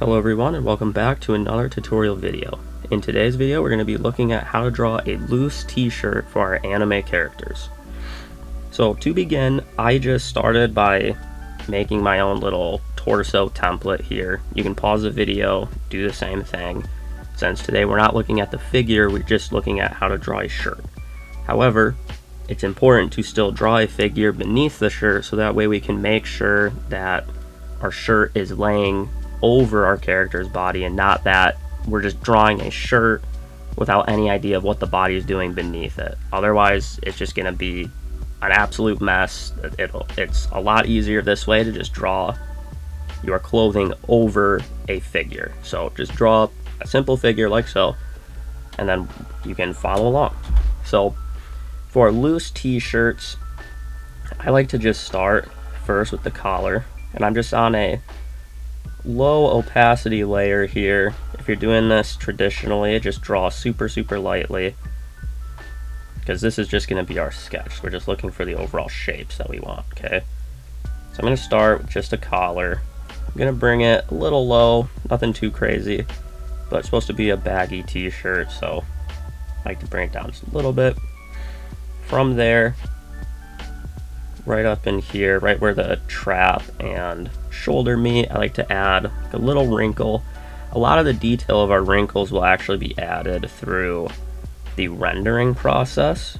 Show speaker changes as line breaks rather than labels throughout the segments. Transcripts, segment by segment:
Hello everyone and welcome back to another tutorial video. In today's video we're going to be looking at how to draw a loose t-shirt for our anime characters. So to begin, I just started by making my own little torso template here. You can pause the video, do the same thing. Since today we're not looking at the figure, we're just looking at how to draw a shirt. However, it's important to still draw a figure beneath the shirt so that way we can make sure that our shirt is laying over our character's body and not that we're just drawing a shirt without any idea of what the body is doing beneath it. Otherwise, it's just going to be an absolute mess. It's a lot easier this way to just draw your clothing over a figure. So just draw a simple figure like so, and then you can follow along. So for loose t-shirts, I like to just start first with the collar, and I'm just on a low opacity layer here. If you're doing this traditionally, just draw super lightly, because this is just going to be our sketch. We're just looking for the overall shapes that we want. Okay, so I'm going to start with just a collar. I'm going to bring it a little low, nothing too crazy, but it's supposed to be a baggy t-shirt, so I like to bring it down just a little bit. From there, right up in here, right where the trap and shoulder meet, I like to add a little wrinkle. A lot of the detail of our wrinkles will actually be added through the rendering process.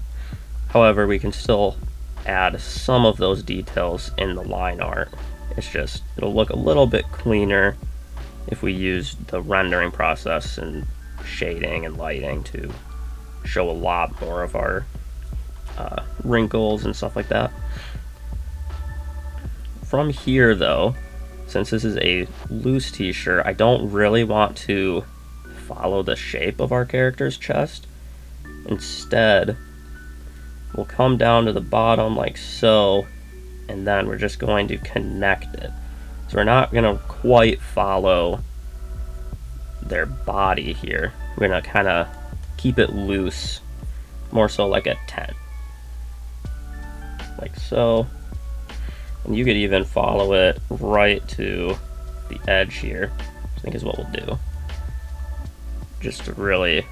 However, we can still add some of those details in the line art. It's just, it'll look a little bit cleaner if we use the rendering process and shading and lighting to show a lot more of our wrinkles and stuff like that. From here though, since this is a loose t-shirt, I don't really want to follow the shape of our character's chest. Instead, we'll come down to the bottom like so, and then we're just going to connect it. So we're not going to quite follow their body here. We're going to kind of keep it loose, more so like a tent. Like so. And you could even follow it right to the edge here, I think is what we'll do, just to really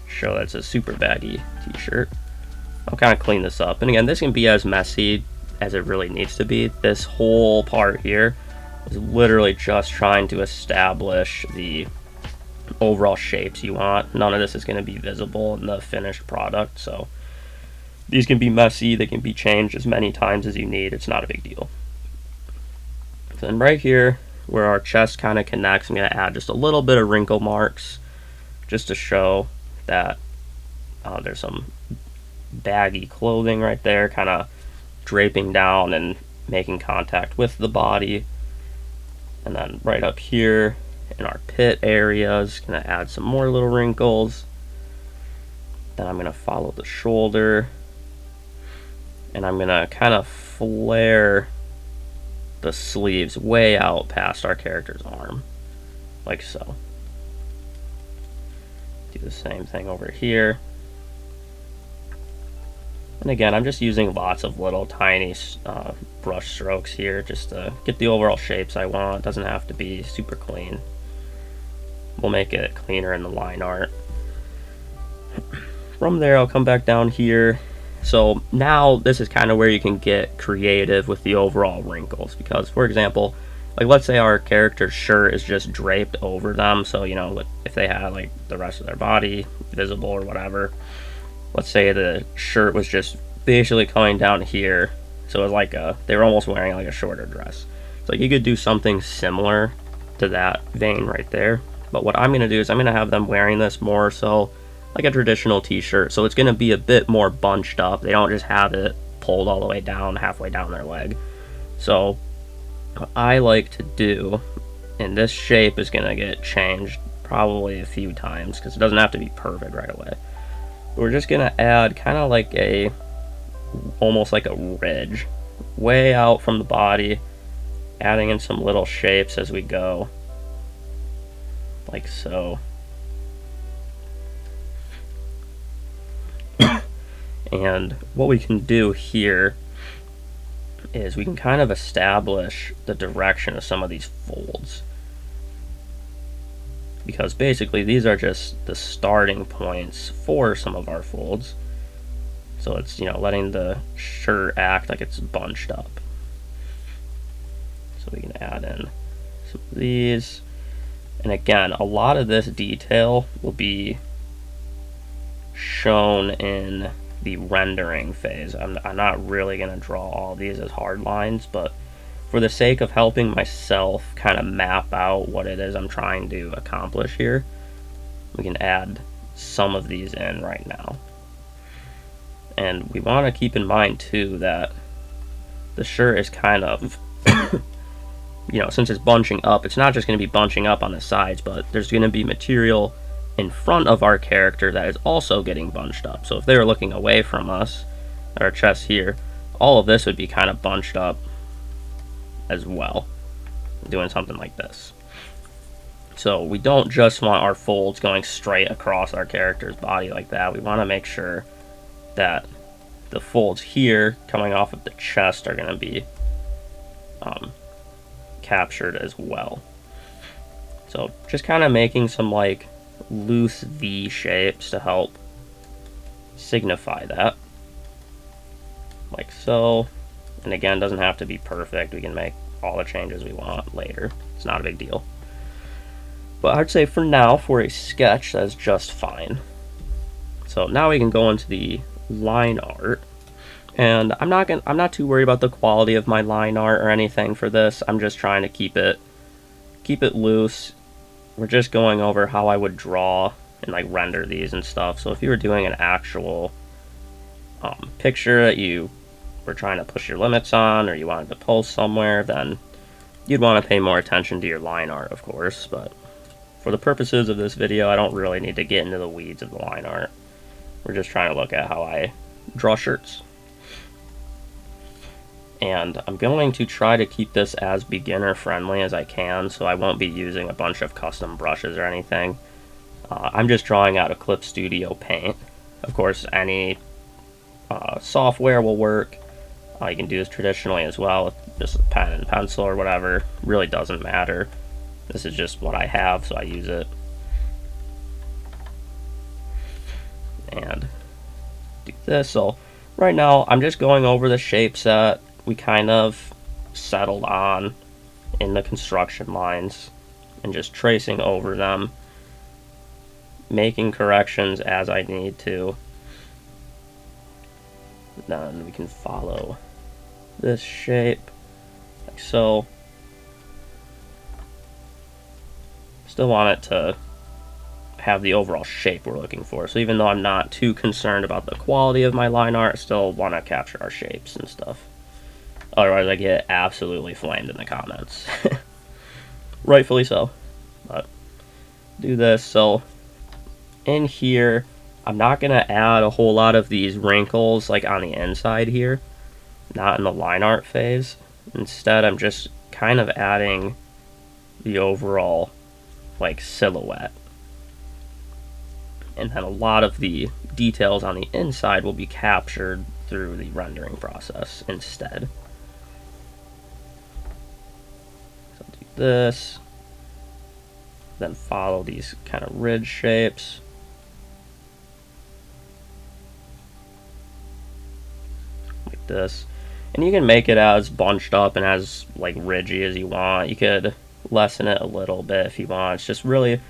show that it's a super baggy t-shirt. I'll kind of clean this up, and again, this can be as messy as it really needs to be. This whole part here is literally just trying to establish the overall shapes you want. None of this is going to be visible in the finished product, so these can be messy, they can be changed as many times as you need, it's not a big deal. So then right here, where our chest kind of connects, I'm going to add just a little bit of wrinkle marks, just to show that there's some baggy clothing right there, kind of draping down and making contact with the body. And then right up here, in our pit areas, going to add some more little wrinkles. Then I'm going to follow the shoulder, and I'm gonna kind of flare the sleeves way out past our character's arm, like so. Do the same thing over here. And again, I'm just using lots of little tiny brush strokes here just to get the overall shapes I want. It doesn't have to be super clean. We'll make it cleaner in the line art. From there, I'll come back down here. So now this is kind of where you can get creative with the overall wrinkles, because for example, like let's say our character's shirt is just draped over them, so you know, if they had like the rest of their body visible or whatever, let's say the shirt was just basically coming down here, so it was like they were almost wearing like a shorter dress. So you could do something similar to that vein right there, but what I'm going to do is I'm going to have them wearing this more so like a traditional t-shirt, so it's going to be a bit more bunched up. They don't just have it pulled all the way down, halfway down their leg. So what I like to do, and this shape is going to get changed probably a few times because it doesn't have to be perfect right away. We're just going to add kind of like almost like a ridge way out from the body, adding in some little shapes as we go, like so. And what we can do here is we can kind of establish the direction of some of these folds. because basically these are just the starting points for some of our folds. So it's, you know, letting the shirt act like it's bunched up. So we can add in some of these. And again, a lot of this detail will be shown in the rendering phase. I'm not really going to draw all these as hard lines, but for the sake of helping myself kind of map out what it is I'm trying to accomplish here, we can add some of these in right now. And we want to keep in mind too that the shirt is kind of you know, since it's bunching up, it's not just going to be bunching up on the sides, but there's going to be material in front of our character that is also getting bunched up. So if they were looking away from us, our chest here, all of this would be kind of bunched up as well, doing something like this. So we don't just want our folds going straight across our character's body like that. We want to make sure that the folds here coming off of the chest are going to be captured as well. So just kind of making some like loose V shapes to help signify that, like so. And again, doesn't have to be perfect. We can make all the changes we want later. It's not a big deal. But I'd say for now, for a sketch, that's just fine. So now we can go into the line art. And I'm not too worried about the quality of my line art or anything for this. I'm just trying to keep it loose. We're just going over how I would draw and like render these and stuff. So if you were doing an actual picture that you were trying to push your limits on, or you wanted to post somewhere, then you'd want to pay more attention to your line art, of course. But for the purposes of this video, I don't really need to get into the weeds of the line art. We're just trying to look at how I draw shirts. And I'm going to try to keep this as beginner friendly as I can, so I won't be using a bunch of custom brushes or anything. I'm just drawing out of Clip Studio Paint. Of course, any software will work. You can do this traditionally as well with just a pen and pencil or whatever. Really doesn't matter. This is just what I have, so I use it. And do this. So right now, I'm just going over the shapes that we kind of settled on in the construction lines and just tracing over them, making corrections as I need to. Then we can follow this shape like so. Still want it to have the overall shape we're looking for. So even though I'm not too concerned about the quality of my line art, I still want to capture our shapes and stuff. Otherwise, I get absolutely flamed in the comments. Rightfully so. But do this. So in here, I'm not going to add a whole lot of these wrinkles like on the inside here. Not in the line art phase. Instead, I'm just kind of adding the overall like silhouette. And then a lot of the details on the inside will be captured through the rendering process instead. This, then follow these kind of ridge shapes. Like this. And you can make it as bunched up and as like ridgy as you want. You could lessen it a little bit if you want. It's just really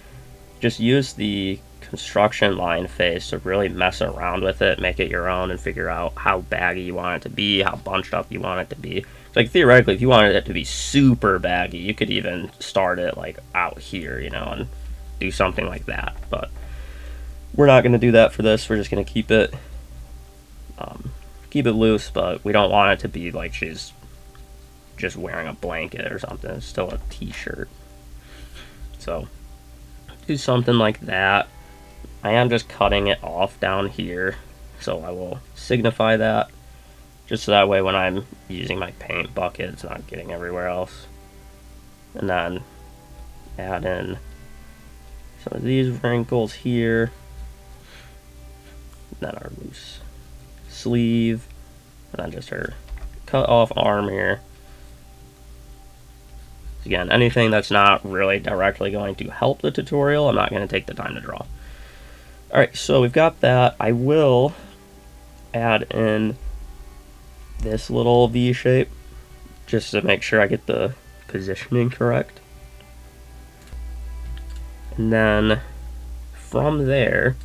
just use the construction line phase to really mess around with it, make it your own, and figure out how baggy you want it to be, how bunched up you want it to be. Like theoretically, if you wanted it to be super baggy, you could even start it like out here, you know, and do something like that. But we're not going to do that for this. We're just going to keep it loose, but we don't want it to be like she's just wearing a blanket or something. It's still a t-shirt. So do something like that. I am just cutting it off down here, so I will signify that. Just so that way when I'm using my paint bucket, it's not getting everywhere else. And then add in some of these wrinkles here. And then our loose sleeve. And then just her cut off arm here. Again, anything that's not really directly going to help the tutorial, I'm not going to take the time to draw. Alright, so we've got that. I will add in this little V shape just to make sure I get the positioning correct. And then from there,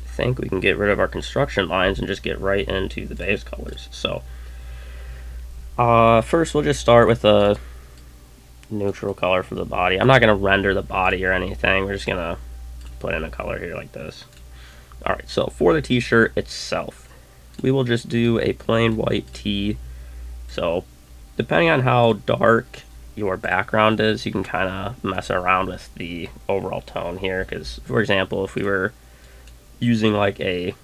I think we can get rid of our construction lines and just get right into the base colors. So first we'll just start with a neutral color for the body. I'm not going to render the body or anything. We're just going to put in a color here like this. Alright, so for the t-shirt itself, we will just do a plain white tee. So depending on how dark your background is, you can kind of mess around with the overall tone here, because for example, if we were using like a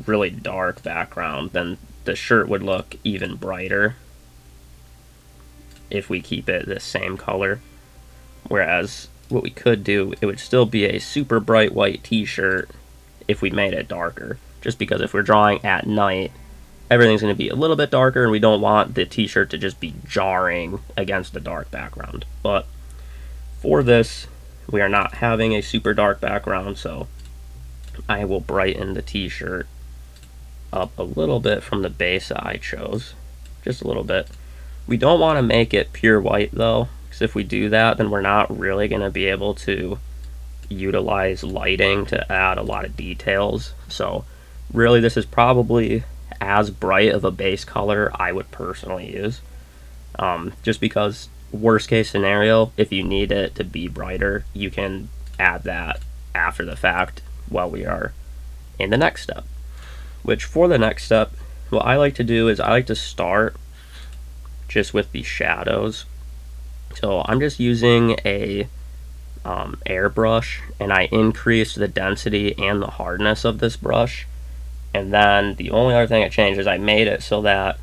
really dark background, then the shirt would look even brighter if we keep it the same color. Whereas what we could do, it would still be a super bright white t-shirt if we made it darker, just because if we're drawing at night, everything's going to be a little bit darker, and we don't want the t-shirt to just be jarring against the dark background. But for this, we are not having a super dark background, so I will brighten the t-shirt up a little bit from the base that I chose, just a little bit. We don't want to make it pure white though, because if we do that, then we're not really going to be able to utilize lighting to add a lot of details. So really, this is probably as bright of a base color I would personally use, just because worst case scenario, if you need it to be brighter, you can add that after the fact while we are in the next step. Which for the next step, what I like to do is I like to start just with the shadows. So I'm just using a airbrush, and I increased the density and the hardness of this brush. And then the only other thing I changed is I made it so that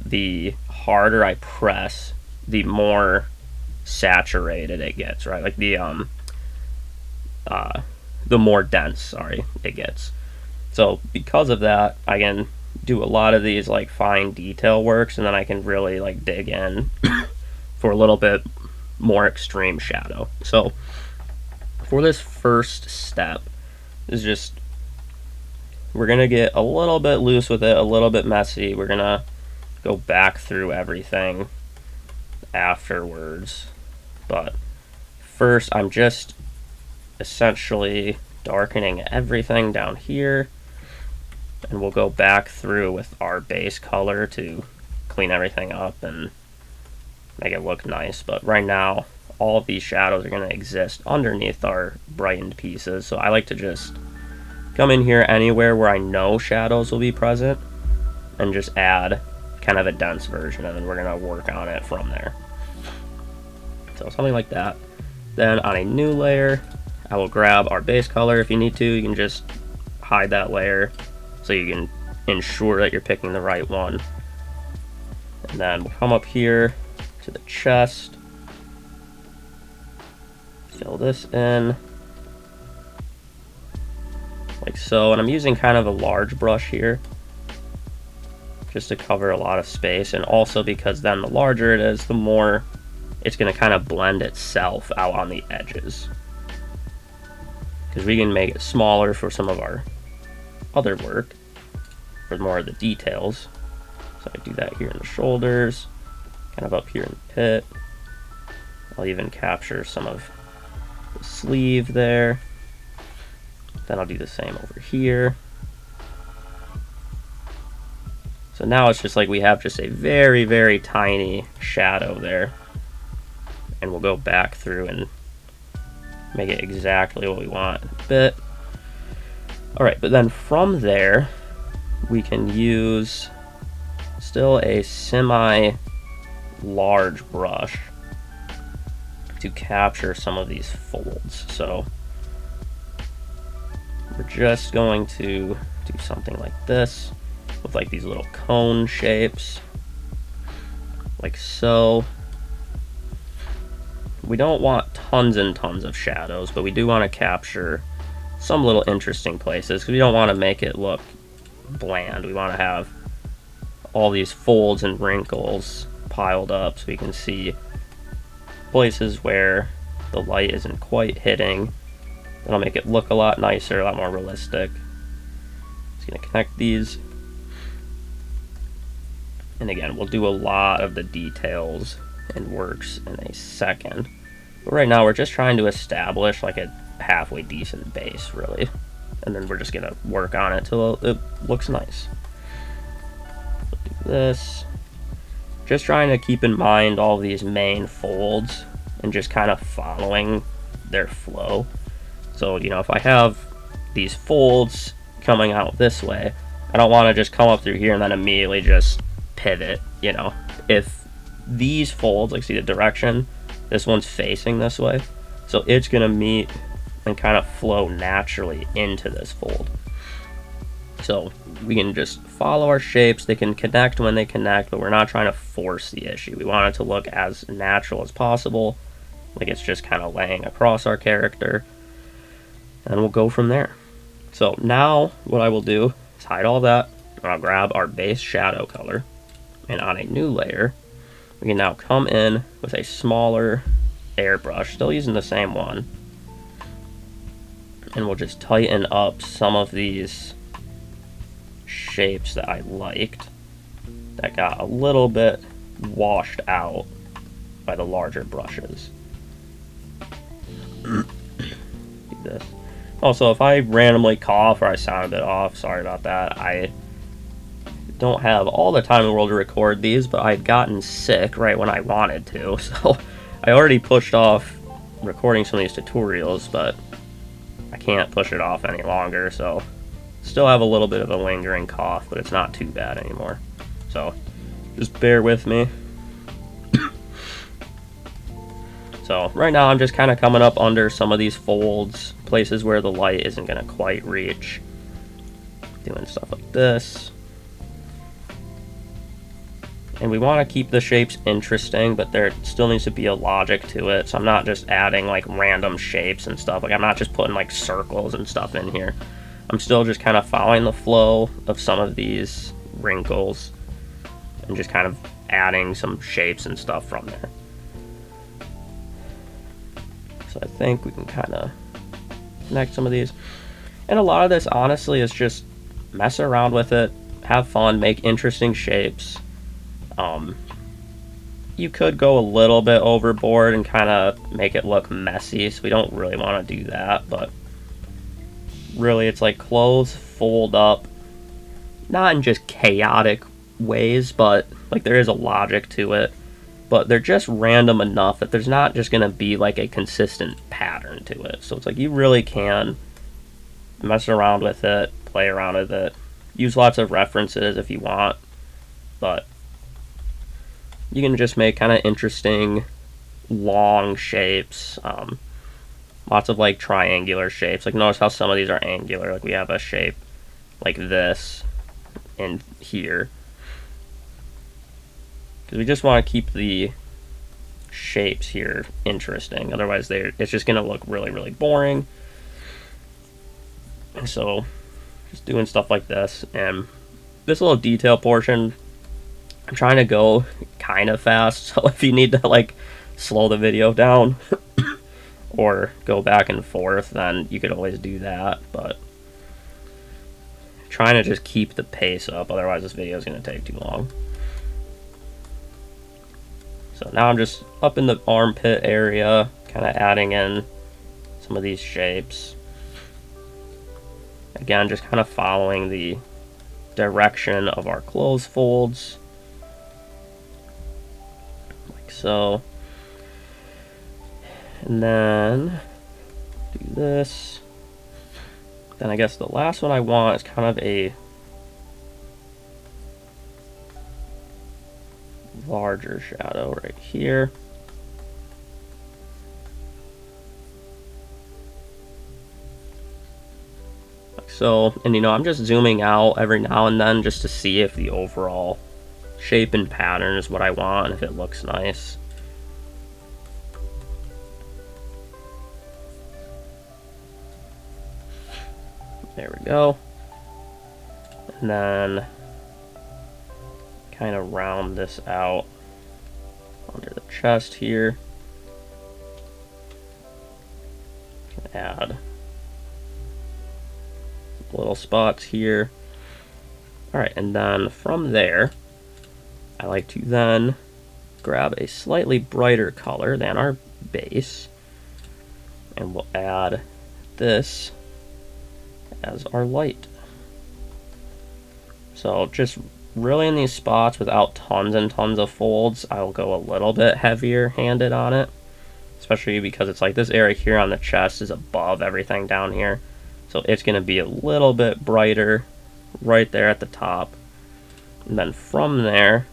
the harder I press, the more saturated it gets, right? Like the more dense, sorry, it gets. So because of that, I can do a lot of these like fine detail works, and then I can really like dig in for a little bit more extreme shadow. So for this first step is just, we're going to get a little bit loose with it, a little bit messy. We're going to go back through everything afterwards. But first, I'm just essentially darkening everything down here. And we'll go back through with our base color to clean everything up and make it look nice. But right now, all of these shadows are going to exist underneath our brightened pieces. So I like to just come in here anywhere where I know shadows will be present and just add kind of a dense version, and then we're going to work on it from there. So something like that. Then on a new layer, I will grab our base color. If you need to, you can just hide that layer so you can ensure that you're picking the right one. And then we'll come up here to the chest, fill this in like so, and I'm using kind of a large brush here just to cover a lot of space, and also because then the larger it is, the more it's going to kind of blend itself out on the edges, because we can make it smaller for some of our other work, for more of the details. So I do that here in the shoulders, kind of up here in the pit. I'll even capture some of the sleeve there. Then I'll do the same over here. So now it's just like we have just a very, very tiny shadow there. And we'll go back through and make it exactly what we want in a bit. Alright, but then from there, we can use still a semi-large brush to capture some of these folds. So we're just going to do something like this with like these little cone shapes, like so. We don't want tons and tons of shadows, but we do want to capture some little interesting places, because we don't want to make it look bland. We want to have all these folds and wrinkles piled up so we can see places where the light isn't quite hitting. That'll make it look a lot nicer, a lot more realistic. Just gonna connect these. And again, we'll do a lot of the details and works in a second. But right now we're just trying to establish like a halfway decent base, really. And then we're just gonna work on it till it looks nice. We'll do this. Just trying to keep in mind all these main folds and just kind of following their flow. So, you know, if I have these folds coming out this way, I don't want to just come up through here and then immediately just pivot, you know. If these folds, like see the direction, this one's facing this way, so it's gonna meet and kind of flow naturally into this fold. So we can just follow our shapes. They can connect when they connect, but we're not trying to force the issue. We want it to look as natural as possible, like it's just kind of laying across our character, and we'll go from there. So now what I will do is hide all that, and I'll grab our base shadow color, and on a new layer we can now come in with a smaller airbrush, still using the same one, and we'll just tighten up some of these shapes that I liked that got a little bit washed out by the larger brushes. Do this. Also, if I randomly cough or I sound a bit off, sorry about that. I don't have all the time in the world to record these, but I'd gotten sick right when I wanted to, so I already pushed off recording some of these tutorials, but I can't push it off any longer, so still have a little bit of a lingering cough, but it's not too bad anymore. So just bear with me. So right now I'm just kind of coming up under some of these folds, places where the light isn't going to quite reach. Doing stuff like this. And we want to keep the shapes interesting, but there still needs to be a logic to it. So I'm not just adding like random shapes and stuff. Like I'm not just putting like circles and stuff in here. I'm still just kind of following the flow of some of these wrinkles and just kind of adding some shapes and stuff from there. So I think we can kind of connect some of these. And a lot of this honestly is just mess around with it, have fun, make interesting shapes. You could go a little bit overboard and kind of make it look messy, so we don't really want to do that, but really it's like clothes fold up, not in just chaotic ways, but like there is a logic to it, but they're just random enough that there's not just going to be like a consistent pattern to it. So it's like you really can mess around with it, play around with it, use lots of references if you want, but you can just make kind of interesting long shapes, lots of like triangular shapes. Like notice how some of these are angular, like we have a shape like this in here, because we just want to keep the shapes here interesting, otherwise it's just going to look really, really boring. And so just doing stuff like this, and this little detail portion, I'm trying to go kind of fast, so if you need to like slow the video down or go back and forth, then you could always do that, but trying to just keep the pace up, otherwise this video is going to take too long. So now I'm just up in the armpit area, kind of adding in some of these shapes. Again, just kind of following the direction of our clothes folds. So, and then do this. Then I guess the last one I want is kind of a larger shadow right here. Like so, and you know, I'm just zooming out every now and then just to see if the overall shape and pattern is what I want and if it looks nice. There we go. And then kind of round this out chest here. Add little spots here. Alright, and then from there, I like to then grab a slightly brighter color than our base, and we'll add this as our light. So just really in these spots without tons and tons of folds, I'll go a little bit heavier handed on it, especially because it's like this area here on the chest is above everything down here. So it's going to be a little bit brighter right there at the top. And then from there,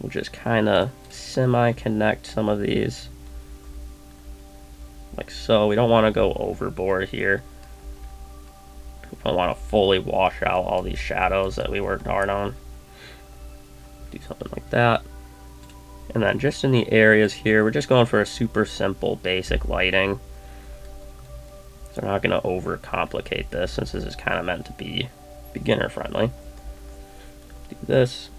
we'll just kind of semi-connect some of these. Like so. We don't want to go overboard here. We don't want to fully wash out all these shadows that we worked hard on. Do something like that. And then just in the areas here, we're just going for a super simple basic lighting. So we're not going to overcomplicate this since this is kind of meant to be beginner friendly. Do this.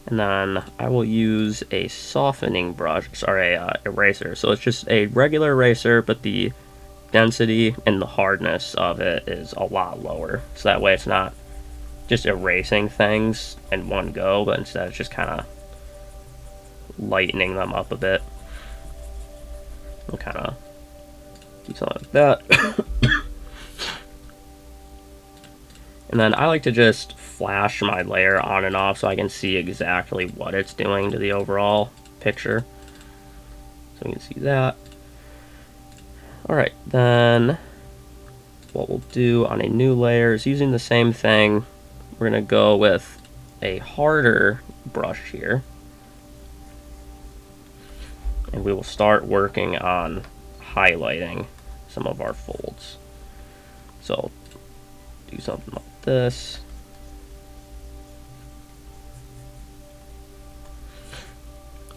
And then I will use a softening brush, sorry, eraser. So it's just a regular eraser, but the density and the hardness of it is a lot lower. So that way it's not just erasing things in one go, but instead it's just kind of lightening them up a bit. We'll kind of do something like that. And then I like to just flash my layer on and off so I can see exactly what it's doing to the overall picture. So we can see that. Alright, then what we'll do on a new layer is using the same thing. We're going to go with a harder brush here. And we will start working on highlighting some of our folds. So do something like this.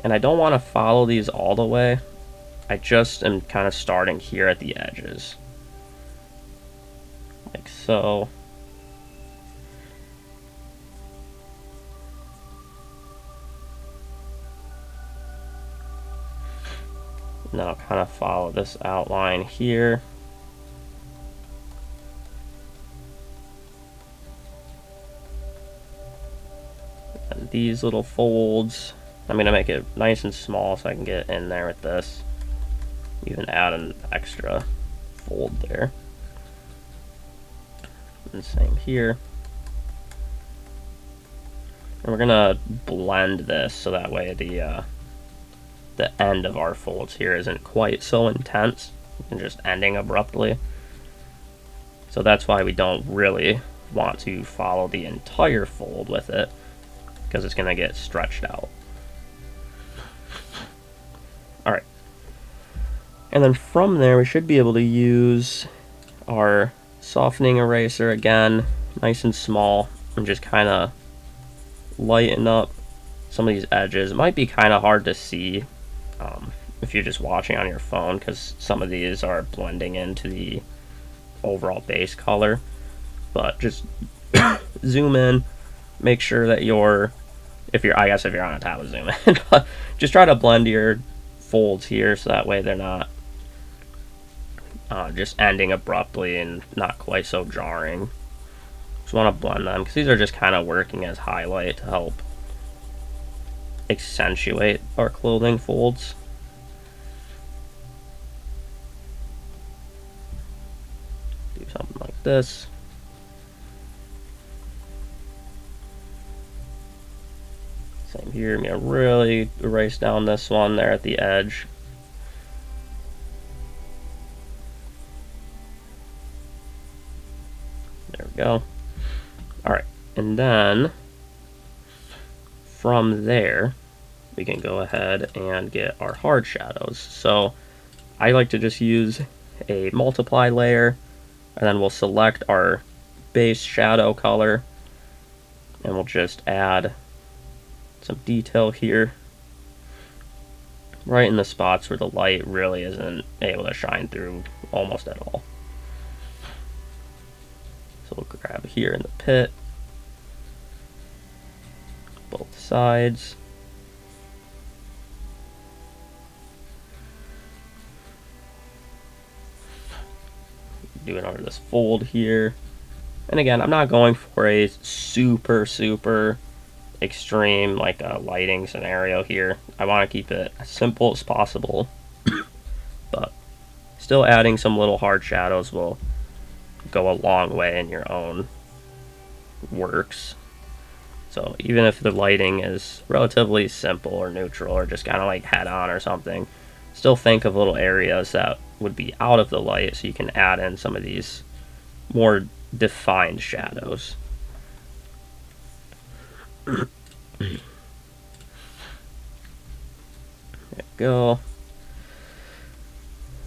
And I don't want to follow these all the way. I just am kind of starting here at the edges. Like so. And then I'll kind of follow this outline here. And these little folds, I'm going to make it nice and small so I can get in there with this. Even add an extra fold there. And same here. And we're going to blend this so that way the end of our folds here isn't quite so intense and just ending abruptly. So that's why we don't really want to follow the entire fold with it, because it's going to get stretched out. Alright. And then from there we should be able to use our softening eraser again, nice and small, and just kind of lighten up some of these edges. It might be kind of hard to see if you're just watching on your phone, because some of these are blending into the overall base color. But just zoom in, make sure that I guess if you're on a tab, zoom in, but just try to blend your folds here so that way they're not just ending abruptly and not quite so jarring. Just want to blend them because these are just kind of working as highlight to help accentuate our clothing folds. Do something like this. Same here. I'm going to really erase down this one there at the edge. There we go. Alright, and then from there we can go ahead and get our hard shadows. So I like to just use a multiply layer, and then we'll select our base shadow color, and we'll just add some detail here right in the spots where the light really isn't able to shine through almost at all. So we'll grab here in the pit, both sides. do it under this fold here. And again, I'm not going for a super extreme like a lighting scenario here. I want to keep it as simple as possible, but still adding some little hard shadows will go a long way in your own works. So even if the lighting is relatively simple or neutral or just kind of like head on or something, still think of little areas that would be out of the light so you can add in some of these more defined shadows. There we go.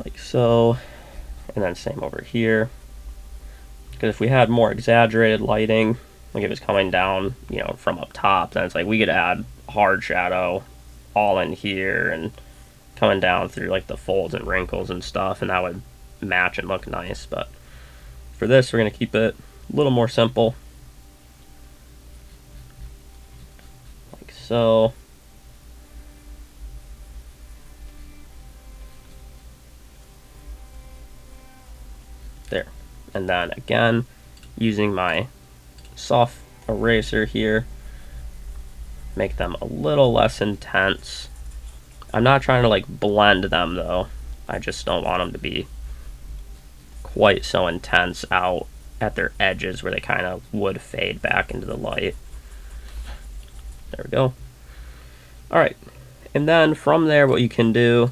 Like so. And then same over here. Because if we had more exaggerated lighting, like if it's coming down, you know, from up top, then it's like we could add hard shadow all in here and coming down through like the folds and wrinkles and stuff, and that would match and look nice. But for this, we're going to keep it a little more simple. Like so. There. And then again, using my soft eraser here, make them a little less intense. I'm not trying to like blend them though. I just don't want them to be quite so intense out at their edges where they kind of would fade back into the light. There we go. Alright, and then from there what you can do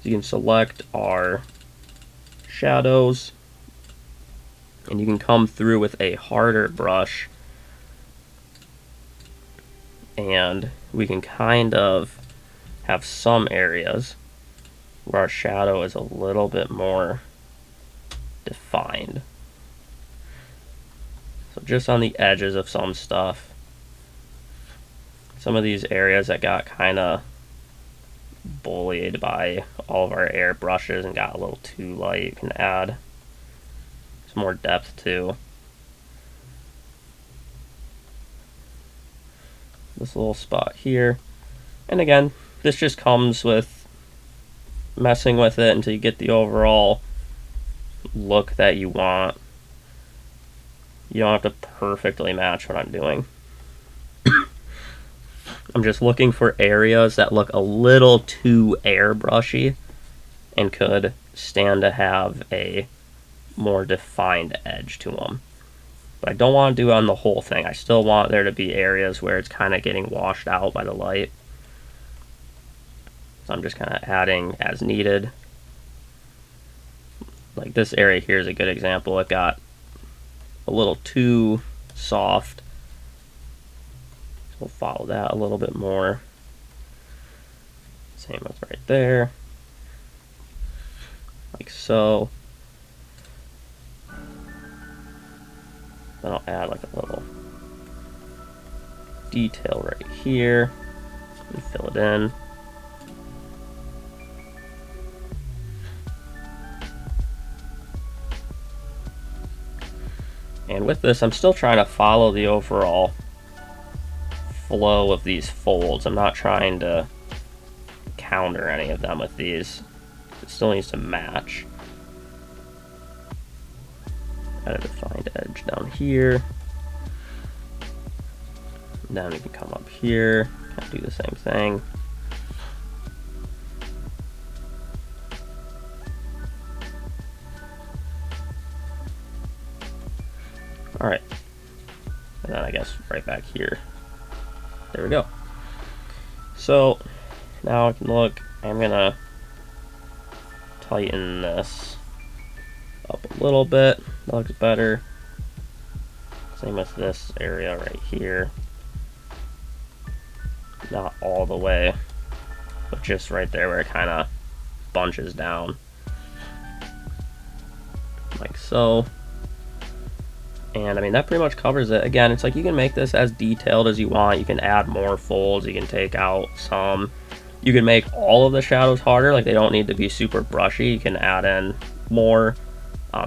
is you can select our shadows, and you can come through with a harder brush, and we can kind of have some areas where our shadow is a little bit more defined. So just on the edges of some stuff, some of these areas that got kind of bullied by all of our air brushes and got a little too light, you can add some more depth to this little spot here. And again, this just comes with messing with it until you get the overall look that you want. You don't have to perfectly match what I'm doing. I'm just looking for areas that look a little too airbrushy and could stand to have a more defined edge to them. But I don't want to do it on the whole thing. I still want there to be areas where it's kind of getting washed out by the light. So I'm just kind of adding as needed. Like this area here is a good example. It got a little too soft. So we'll follow that a little bit more. Same as right there. Like so. Then I'll add like a little detail right here and fill it in. And with this, I'm still trying to follow the overall flow of these folds. I'm not trying to counter any of them with these. It still needs to match. Add a defined edge down here. And then we can come up here and do the same thing. Alright. And then I guess right back here. There we go. So now I can look, I'm gonna tighten this up a little bit. That looks better. Same with this area right here. Not all the way, but just right there where it kind of bunches down. Like so. And I mean, that pretty much covers it. Again, it's like you can make this as detailed as you want. You can add more folds. You can take out some. You can make all of the shadows harder. Like they don't need to be super brushy. You can add in more.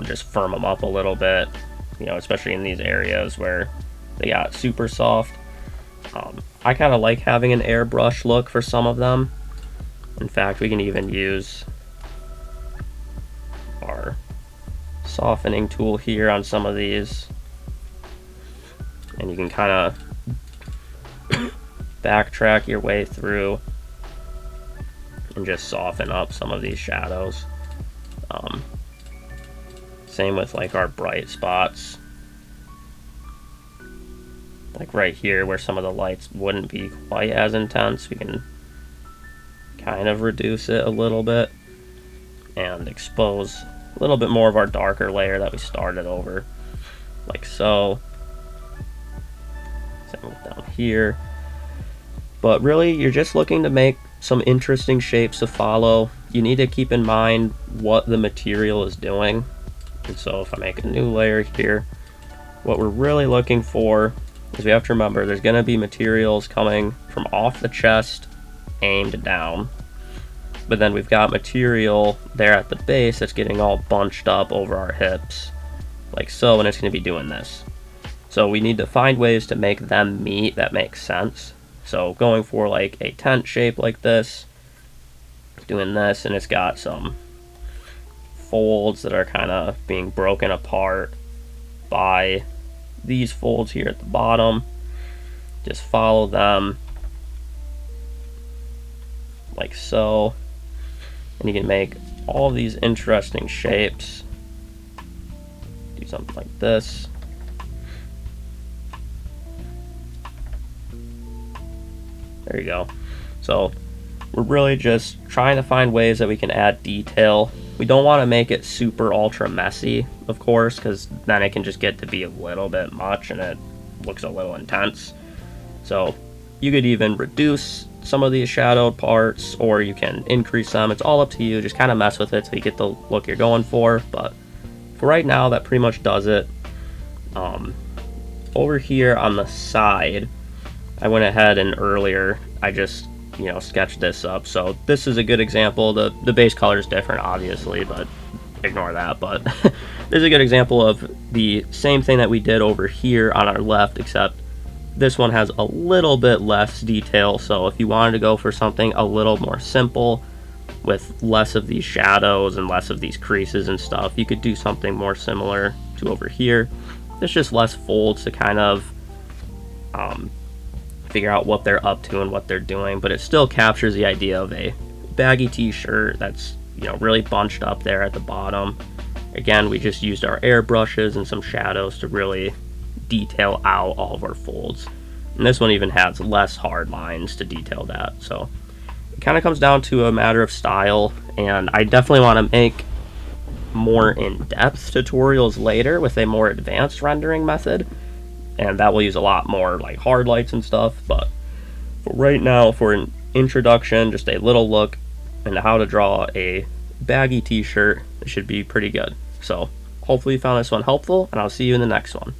Just firm them up a little bit. You know, especially in these areas where they got super soft. I kind of like having an airbrush look for some of them. In fact, we can even use our softening tool here on some of these, and you can kind of backtrack your way through and just soften up some of these shadows. Same with like our bright spots, like right here where some of the lights wouldn't be quite as intense, we can kind of reduce it a little bit and expose a little bit more of our darker layer that we started over, like so. Same with down here. But really, you're just looking to make some interesting shapes to follow. You need to keep in mind what the material is doing. And so if I make a new layer here, what we're really looking for is we have to remember there's going to be materials coming from off the chest aimed down. But then we've got material there at the base that's getting all bunched up over our hips, like so, and it's going to be doing this. So we need to find ways to make them meet that make sense. So going for like a tent shape like this, doing this, and it's got some folds that are kind of being broken apart by these folds here at the bottom. Just follow them like so, and you can make all of these interesting shapes. Do something like this. There you go. So we're really just trying to find ways that we can add detail. We don't want to make it super ultra messy, of course, because then it can just get to be a little bit much and it looks a little intense. So you could even reduce some of these shadowed parts, or you can increase them. It's all up to you. Just kind of mess with it so you get the look you're going for. But for right now, that pretty much does it. Over here on the side, I went ahead and earlier I just, you know, sketched this up. So this is a good example. The base color is different, obviously, but ignore that. But this is a good example of the same thing that we did over here on our left, except this one has a little bit less detail. So if you wanted to go for something a little more simple with less of these shadows and less of these creases and stuff, you could do something more similar to over here. There's just less folds to kind of figure out what they're up to and what they're doing, but it still captures the idea of a baggy t-shirt that's, you know, really bunched up there at the bottom. Again, we just used our airbrushes and some shadows to really detail out all of our folds, and this one even has less hard lines to detail that. So it kind of comes down to a matter of style, and I definitely want to make more in-depth tutorials later with a more advanced rendering method, and that will use a lot more like hard lights and stuff. But for right now, for an introduction, just a little look into how to draw a baggy t-shirt, it should be pretty good. So hopefully you found this one helpful, and I'll see you in the next one.